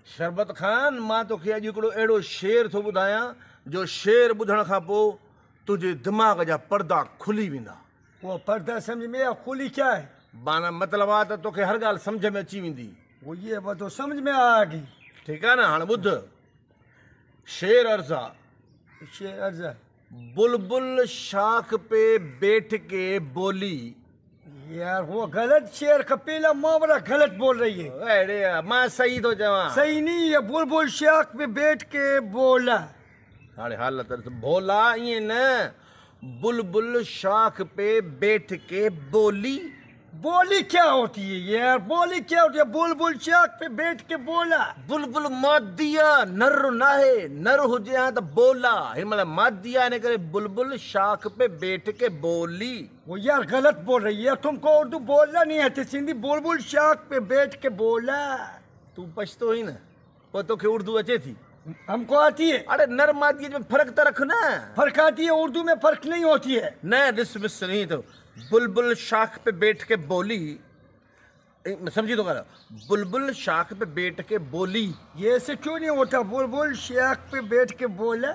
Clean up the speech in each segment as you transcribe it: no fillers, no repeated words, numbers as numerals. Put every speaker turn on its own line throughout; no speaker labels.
शरबत खान मां तोखे अॼु हिकिड़ो अहिड़ो शेर थो ॿुधायां जो शेर ॿुधण खां पोइ तुंहिंजे दिमाग़ जा पर्दा खुली वेंदा।
वो पर्दा समझ में खुली क्या है?
माना मतिलबु आहे त तोखे हर ॻाल्हि सम्झ में अची वेंदी।
वो ये बात तो समझ में आ गई।
ठीकु आहे न। हाणे ॿुध शेर अर्ज़ा
शेर अर्ज़ा
बुलबुल शाख पे बैठ के बोली।
यार वो गलत शेर का पहला मुहावरा गलत बोल रही है।
अरे मां सही थो चवां।
सही नहीं है। बुलबुल शाख पे बैठ के बोला।
हाणे हालत बोला ईअं न बुलबुल शाख पे बैठ के बोली।
बोली क्या होती है यार? बोली क्या होती है? बुलबुल शाख पे बैठ के बोला।
बुलबुल मादिया नर ना है, नर हुजे हा त बोला। हिन महिल मादिया इन करे बुलबुल शाख पे बैठ के बोली।
वो यार गलत बोल रही है। तुमको उर्दू बोलना नहीं आती। सिंधी बुलबुल शाख पे बैठ के बोला।
तू पछतो ही न पोइ तोखे उर्दू अचे थी?
हमको आती है।
अरे नर मादी में फर्क तो रख ना।
फर्क आती है। उर्दू में फर्क नहीं होती है।
न डिस मिस नहीं तो बुलबुल शाख पे बैठ के बोली। समझी तो कर बुलबुल शाख पे बैठ के बोली।
ये ऐसे क्यों नहीं होता? बुलबुल शाख पे बैठ के बोला।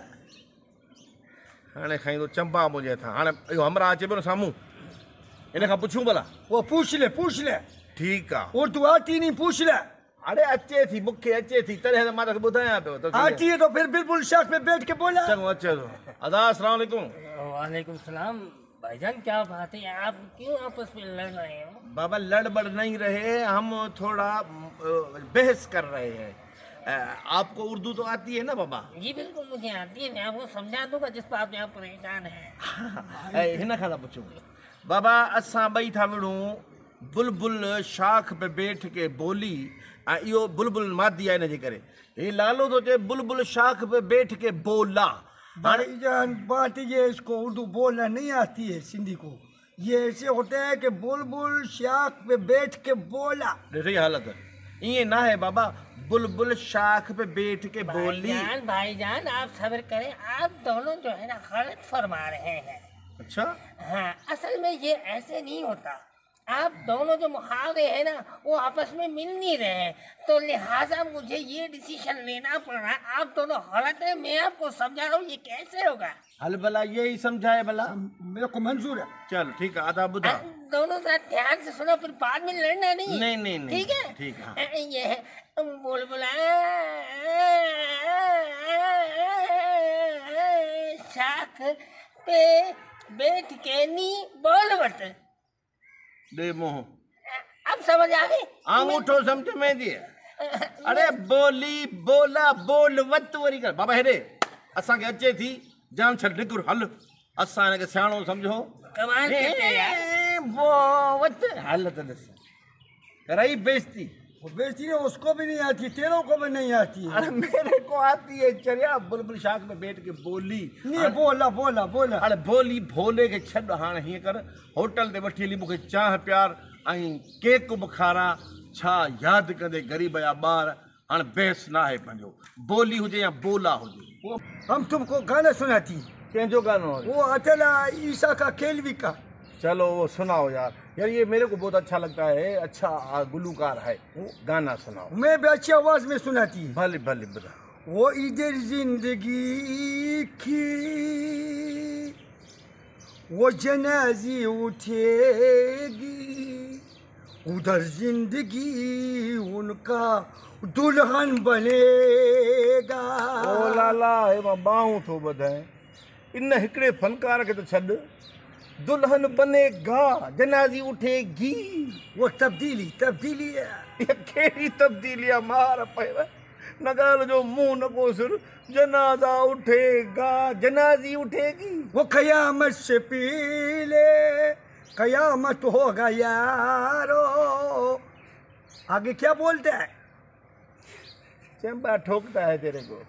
हाणे खाई तो चंपा मुझे था। हाणे इहो हमरा अचे पियो न साम्हूं, इन खां पुछूं भला?
वो पूछ ले।
ठीकु आहे।
उर्दू आती नहीं, पूछ ले।
अरे अचे थी, मूंखे अचे थी, तॾहिं त मां तोखे ॿुधायां पियो।
आती है तो फिर बुलबुल शाख पे बैठ के बोला।
चङो अचे थो। अदा अस्सलाम वालेकुम।
वालेकुम सलाम। भाईजान क्या बात है, आप क्यों आपस में लड़ रहे हो?
बाबा लड़ बड़ नहीं रहे, हम थोड़ा बहस कर रहे हैं। आपको उर्दू तो आती है ना बाबा?
जी बिल्कुल मुझे आती है, मैं आपको समझा दूंगा जिस पर आप यहाँ परेशान है।
हिन खां था पुछूं बाबा। असां ॿई था विढ़ूं बुलबुल शाख पे बैठ के बोली। इहो बुलबुल मादी आहे, इनजे करे हे लालो थो चए बुलबुल शाख पे बैठ के बोला।
भाईजान बात ये, इसको उर्दू बोलना नहीं आती है सिंधी को। ये ऐसे होता है कि बुलबुल शाख पे बैठ के बोला।
सही हालत ये ना है बाबा। बुलबुल शाख पे बैठ के बोली।
भाईजान आप सब्र करें, आप दोनों जो है ना गलत फरमा रहे हैं।
अच्छा
हाँ, असल में ये ऐसे नहीं होता। आप दोनों जो मुहावरे हैं ना वो आपस में मिल नहीं रहे हैं, तो लिहाजा मुझे ये डिसीजन लेना पड़ रहा है। आप दोनों गलत है, मैं आपको समझा रहा हूँ, ये कैसे होगा?
हल भला यही समझाए भला।
मेरे को मंजूर है।
चल ठीक है। आधा बुधा
दोनों साथ ध्यान से सुनो, फिर बाद में लड़ना नहीं।
नहीं
ठीक है?
ठीक है।
ये है बुलबुला शाख पे बैठ के नी बोलवट।
दे मोह
अब समझ आ गई?
अंगूठो समझ में दिए। अरे बोली बोला बोल वत वरी कर बाबा। हेरे असां के अचे थी जान छड़ निकुर हल। असां ने के सियाणो समझो।
कमाल करते यार।
वो वत हालत दस कराई बेइज्जती।
वो बेचती है, उसको भी नहीं आती, तेरों को भी नहीं आती है।
अरे मेरे को आती है चरिया। बुलबुल शाख में बैठ के बोली
नहीं बोला।
अरे बोली भोले के छॾ। हाणे हीअं कर होटल ते वठी हली मूंखे चाह प्यार ऐं केक बुखारा। छा यादि कंदे ग़रीब जा ॿार। हाणे बहस ना आहे पंहिंजो। बोली हुजे या बोला हुजे।
वो हम तुमको गाना सुनाती।
कंहिंजो गानो?
वो अतला ईसा का केलवी का।
चलो वो सुनाओ यार। यार ये मेरे को बहुत अच्छा लगता है। अच्छा गुलूकार है, गाना सुनाओ।
मैं भी अच्छी आवाज में सुनाती।
भले भले बता।
वो इधर जिंदगी की वो जनाजी उठेगी, उधर जिंदगी उनका दुल्हन बनेगा।
ओ लाला हे मां बाहूं थो ॿधाए। इन हिकिड़े फनकार खे त छॾ। दुल्हन बनेगा जनाजी उठेगी।
वो तब्दीली है।
ये कहिड़ी तब्दीली आहे? मार पए न ॻाल्हि जो मुंहुं न पोसर। जनाजा उठेगा जनाजी उठेगी।
वो कयामत से पहले कयामत होगा यारो। आगे क्या बोलता है?
चंबा ठोकता है तेरे को।